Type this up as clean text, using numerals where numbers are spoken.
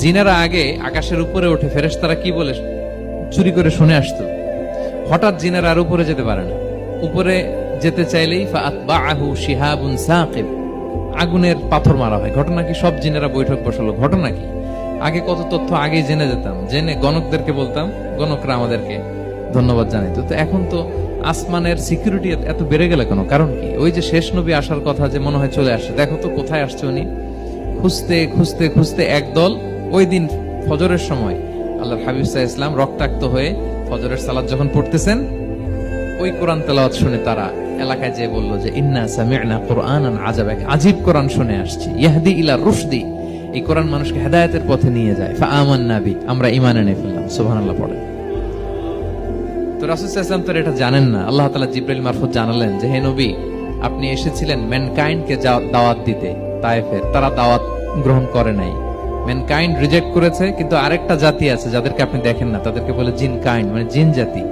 জিনেরা আগে আকাশের উপরে উঠে ফেরেশতারা কি বলে চুরি করে শুনে আসতো। হঠাৎ জিনেরা আর উপরে যেতে পারে না, উপরে যেতে চাইলেই ফাআতবাআহু শিহাবুন সাকিব, আগুনের পাথর মারা হয়। ঘটনা কি? সব জিনেরা বৈঠক বসালো। ঘটনা কি? আগে কত তথ্য আগে জেনে যেতাম, জেনে গণকদেরকে বলতাম, গণকরা আমাদেরকে ধন্যবাদ জানাইতো। তো এখন তো আসমানের সিকিউরিটি এত বেড়ে গেল কেন? কারণ কি? ওই যে শেষ নবী আসার কথা যে মনে হয় চলে আসছে, দেখো তো কোথায় আসছে উনি। খুঁজতে খুঁজতে খুঁজতে একদল ওই দিন ফজরের সময় আল্লাহর হাবিব সাল্লাল্লাহু আলাইহি ওয়াসাল্লাম রক্তাক্ত হয়ে ফজরের সালাত যখন পড়তেছেন, ওই কোরআন তেলাওয়াত শুনে তারা এলাকায় যেয়ে বলল যে ইন্না সামি'না কুরআনান আজাবা, আজীব কোরআন শুনে আসছি, ইয়াহদি ইলা রুশদি, এই কোরআন মানুষকে হেদায়েতের পথে নিয়ে যায়। ফাআমান্না বি, আমরা ঈমান এনে ফেললাম। সুবহানাল্লাহ পড়ে। তো রাসূল সাল্লাল্লাহু আলাইহি ওয়াসাল্লাম তো এটা জানেন না। আল্লাহ তাআলা জিবরাইল মারফত জানালেন যে হে নবী, আপনি এসেছিলেন ম্যানকাইন্ডকে দাওয়াত দিতে তায়েফের, তারা দাওয়াত গ্রহণ করে নাই, ম্যানকাইন্ড রিজেক্ট করেছে। কিন্তু আরেকটা জাতি আছে যাদেরকে আপনি দেখেন না, তাদেরকে বলে জিন কাইন্ড, মানে জিন জাতি।